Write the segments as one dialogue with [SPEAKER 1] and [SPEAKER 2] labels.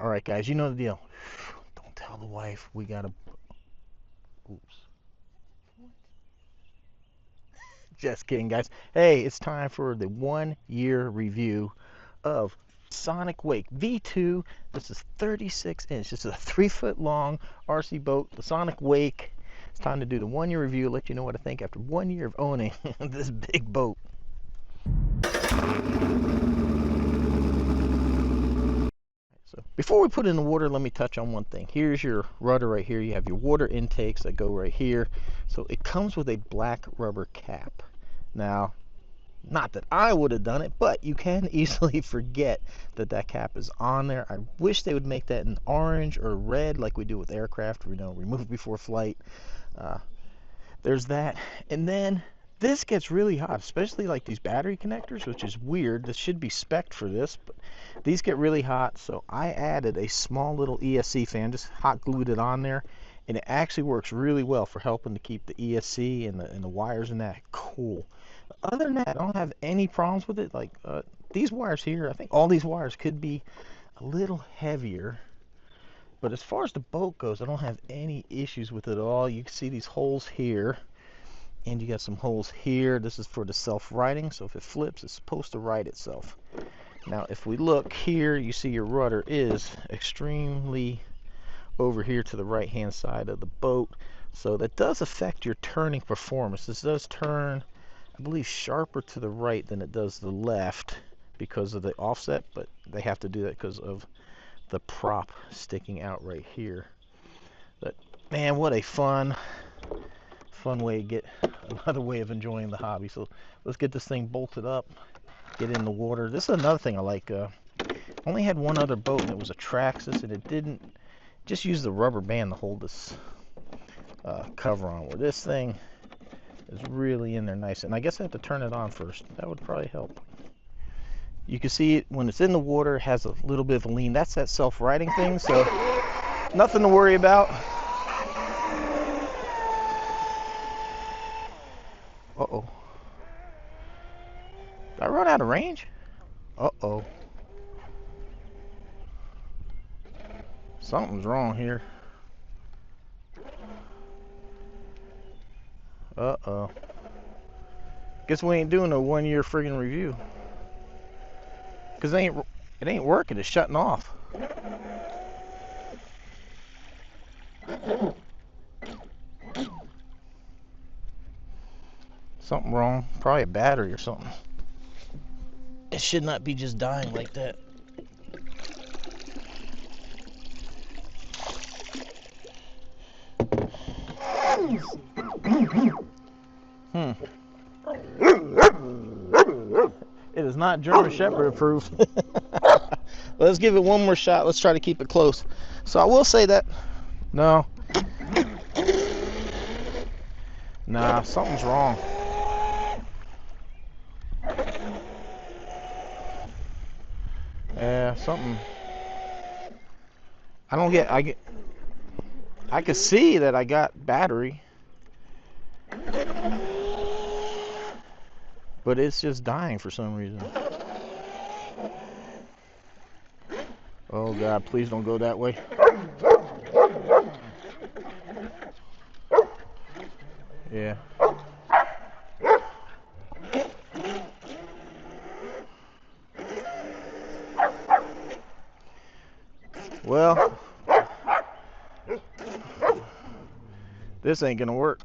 [SPEAKER 1] Alright guys, you know the deal. Don't tell the wife. We gotta... Oops. Just kidding, guys. Hey, it's time for the 1-year review of Sonic Wake V2. This is 36 inch. This is a 3-foot long RC boat, the Sonic Wake. It's time to do the 1-year review, let you know what I think after 1 year of owning this big boat. So before we put it in the water, let me touch on one thing. Here's your rudder right here. You have your water intakes that go right here. So it comes with a black rubber cap. Now, not that I would have done it, but you can easily forget that that cap is on there. I wish they would make that in orange or red like we do with aircraft, remove before flight. There's that. And then this gets really hot, especially like these battery connectors, which is weird. This should be spec'd for this, but these get really hot. So I added a small little ESC fan, just hot glued it on there, and it actually works really well for helping to keep the ESC and the wires in that cool. Other than that, I don't have any problems with it. Like these wires here, I think all these wires could be a little heavier, but as far as the boat goes, I don't have any issues with it at all. You can see these holes here, and you got some holes here. This is for the self-righting, so if it flips, it's supposed to right itself. Now if we look here, you see your rudder is extremely over here to the right hand side of the boat, so that does affect your turning performance. This does turn, I believe, sharper to the right than it does the left because of the offset, but they have to do that because of the prop sticking out right here. But man, what a fun way to get another way of enjoying the hobby. So let's get this thing bolted up, get in the water. This is another thing I like. Only had one other boat, and it was a Traxxas, and it didn't just use the rubber band to hold this cover on, where this thing is really in there nice. And I guess I have to turn it on first. That would probably help. You can see it when it's in the water, it has a little bit of a lean. That's that self-righting thing, so nothing to worry about. Uh-oh. Did I run out of range? Uh-oh. Something's wrong here. Uh-oh. Guess we ain't doing a 1-year friggin' review. Cause it ain't working, it's shutting off. Something wrong, probably a battery or something. It should not be just dying like that. It is not German Shepherd approved. Let's give it one more shot. Let's try to keep it close. So I will say that, no. Nah, something's wrong. Yeah, something. I could see that I got battery, but it's just dying for some reason. Oh God, please don't go that way. Yeah. Well, this ain't gonna work.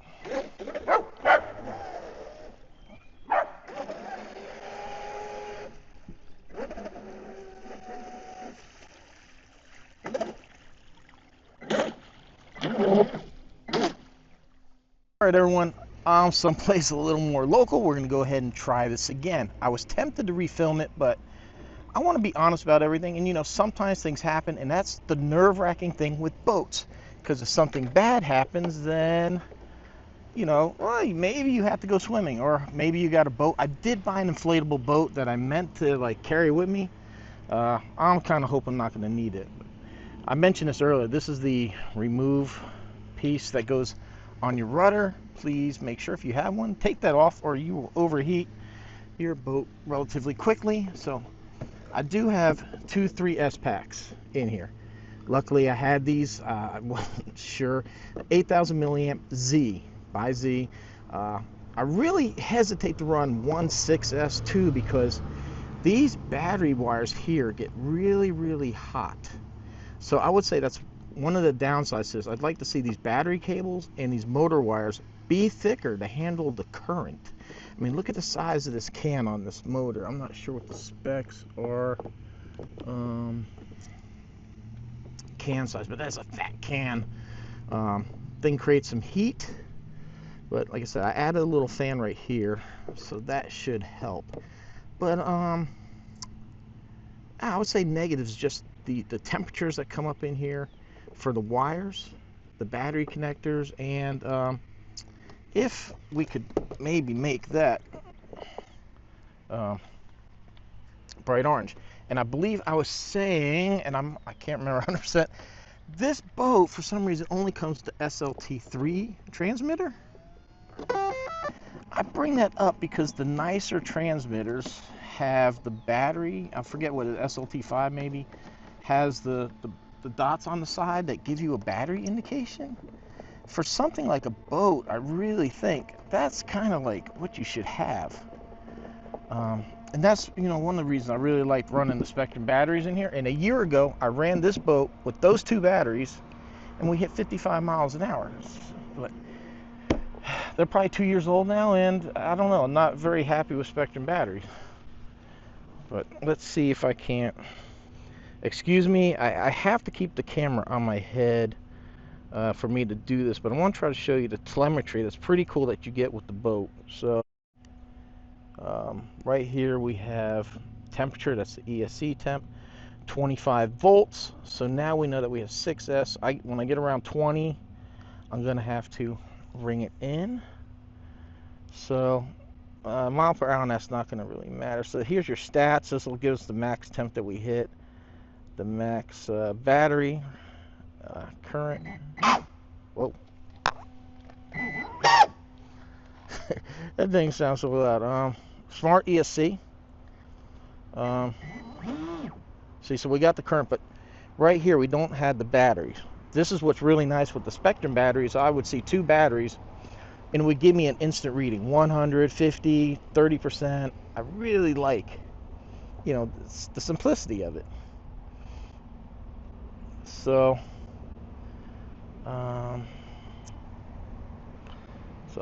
[SPEAKER 1] All right, everyone, someplace a little more local. We're gonna go ahead and try this again. I was tempted to refilm it, but I want to be honest about everything. And sometimes things happen, and that's the nerve-wracking thing with boats. Because if something bad happens, then well, maybe you have to go swimming, or maybe you got a boat. I did buy an inflatable boat that I meant to like carry with me. I'm kind of hoping I'm not going to need it. I mentioned this earlier. This is the remove piece that goes on your rudder. Please make sure, if you have one, take that off, or you will overheat your boat relatively quickly. So I do have 2 3S packs in here. Luckily, I had these. I wasn't sure. 8,000 milliamp Z by Z. I really hesitate to run 1.6S2 because these battery wires here get really, really hot. So I would say that's one of the downsides. Is I'd like to see these battery cables and these motor wires be thicker to handle the current. I mean, look at the size of this can on this motor. I'm not sure what the specs are. Can size, but that's a fat can. Thing creates some heat, but like I said, I added a little fan right here, so that should help. But I would say negatives, just the temperatures that come up in here for the wires, the battery connectors, and if we could maybe make that bright orange. And I believe I was saying, and I can't remember 100%, this boat for some reason only comes to SLT3 transmitter. I bring that up because the nicer transmitters have the battery, I forget what it is, SLT5 maybe, has the dots on the side that give you a battery indication. For something like a boat, I really think that's kind of like what you should have. And that's, you know, one of the reasons I really liked running the Spectrum batteries in here. And a year ago, I ran this boat with those two batteries, and we hit 55 miles an hour. But they're probably 2 years old now, and I don't know, I'm not very happy with Spectrum batteries. But let's see if I can't. Excuse me, I have to keep the camera on my head for me to do this, but I want to try to show you the telemetry that's pretty cool that you get with the boat. So right here we have temperature, that's the ESC temp, 25 volts. So now we know that we have 6S. When I get around 20, I'm going to have to ring it in. So mile per hour, and that's not going to really matter. So here's your stats. This will give us the max temp that we hit, the max battery, current. Whoa. That thing sounds so loud. Smart ESC. See, so we got the current, but right here we don't have the batteries. This is what's really nice with the Spectrum batteries. I would see two batteries and it would give me an instant reading, 100, 50, 30%. I really like, you know, the simplicity of it. So so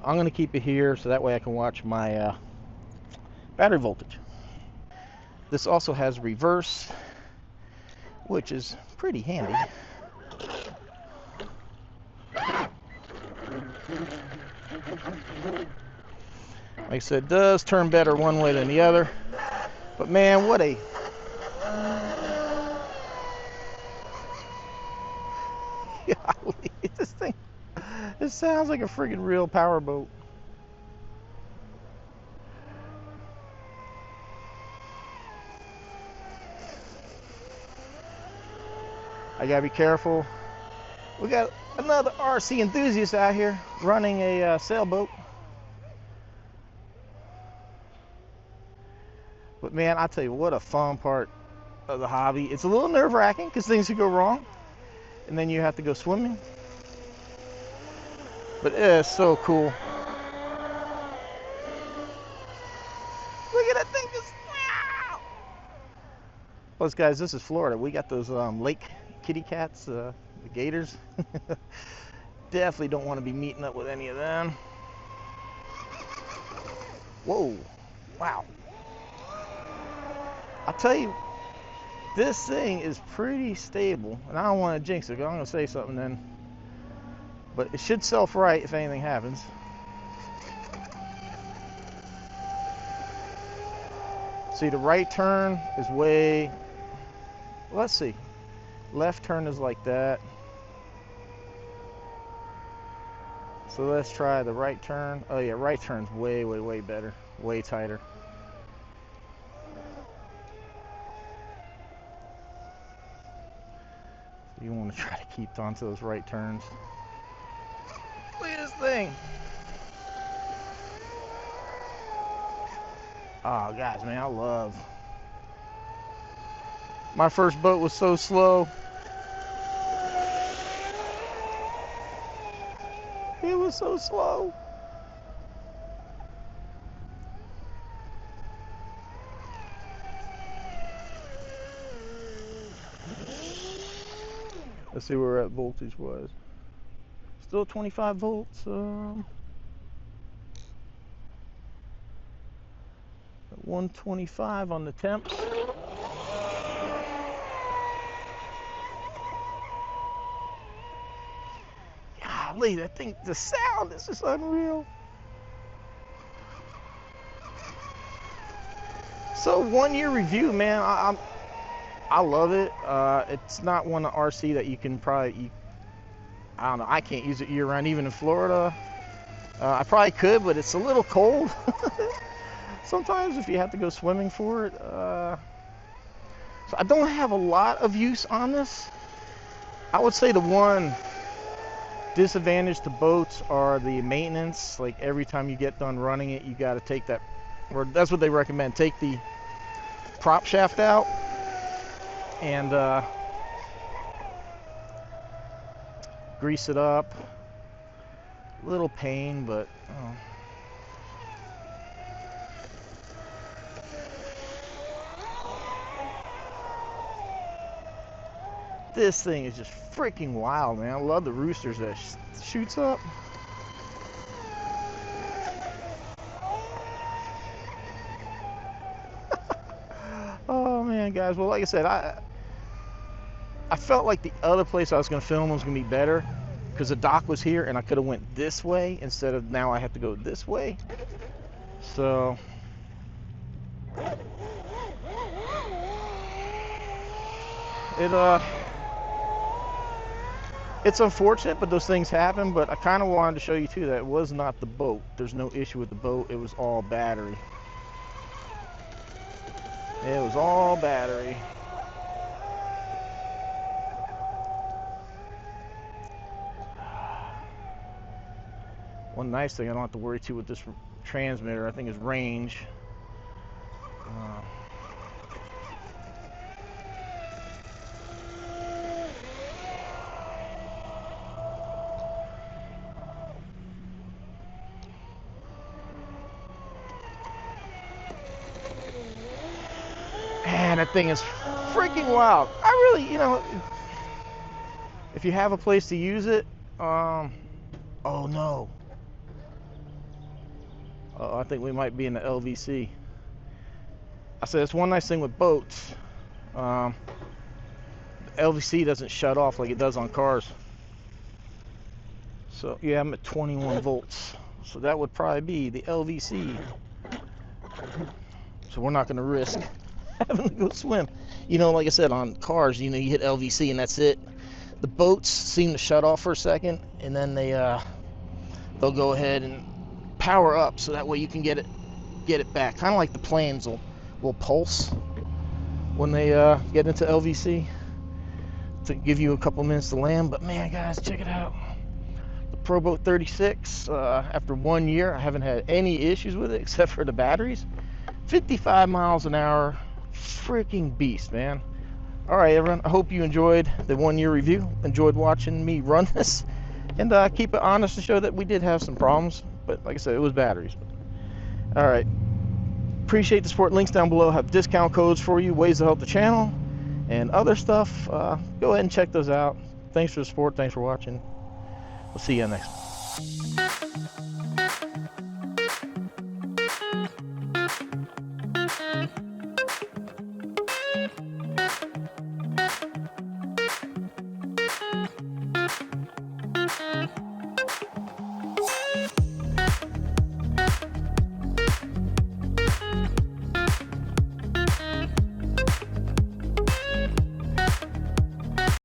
[SPEAKER 1] I'm going to keep it here so that way I can watch my battery voltage. This also has reverse, which is pretty handy. Like I said, it does turn better one way than the other. But man, what a... Golly, this thing, it sounds like a friggin' real powerboat. I gotta be careful. We got another RC enthusiast out here running a sailboat. But man, I tell you, what a fun part of the hobby. It's a little nerve-wracking because things could go wrong, and then you have to go swimming. But it is so cool. Look at that thing just... Plus, guys, this is Florida. We got those lake kitty cats, the gators. Definitely don't want to be meeting up with any of them. Whoa, wow. I'll tell you, this thing is pretty stable, and I don't want to jinx it. I'm going to say something then, but it should self-right if anything happens. See, the right turn is way, let's see, left turn is like that. So let's try the right turn. Oh yeah, right turn's way, way, way better, way tighter. You want to try to keep onto those right turns. Look at this thing. Oh, guys, man, I love. My first boat was so slow. It was so slow. Let's see where that voltage was. Still 25 volts. 125 on the temps. Golly, that thing, the sound is just unreal. So 1 year review, man. I love it. It's not one of RC that you can probably, I don't know, I can't use it year round, even in Florida. I probably could, but it's a little cold. Sometimes if you have to go swimming for it. So I don't have a lot of use on this. I would say the one disadvantage to boats are the maintenance. Like every time you get done running it, you got to take that, or that's what they recommend, take the prop shaft out and grease it up. Little pain, but this thing is just freaking wild, man. I love the roosters that shoots up. Oh man, guys. Well, like I said, I felt like the other place I was going to film was going to be better because the dock was here and I could have went this way instead of now I have to go this way. So it's unfortunate, but those things happen. But I kind of wanted to show you too that it was not the boat. There's no issue with the boat. It was all battery. It was all battery. One nice thing I don't have to worry too with this transmitter, I think, is range. Man, that thing is freaking wild. I really, you know, if you have a place to use it, oh no. I think we might be in the LVC. I said it's one nice thing with boats. The LVC doesn't shut off like it does on cars. So yeah, I'm at 21 volts. So that would probably be the LVC. So we're not going to risk having to go swim. You know, like I said, on cars, you know, you hit LVC and that's it. The boats seem to shut off for a second, and then they'll go ahead and power up, so that way you can get it back. Kind of like the planes will pulse when they get into LVC to give you a couple minutes to land. But man, guys, check it out. The Proboat 36. After 1 year, I haven't had any issues with it except for the batteries. 55 miles an hour. Freaking beast, man. All right, everyone, I hope you enjoyed the 1 year review, enjoyed watching me run this, and keep it honest to show that we did have some problems, but like I said, it was batteries. All right, appreciate the support. Links down below have discount codes for you, ways to help the channel, and other stuff. Go ahead and check those out. Thanks for the support. Thanks for watching. We'll see you next time.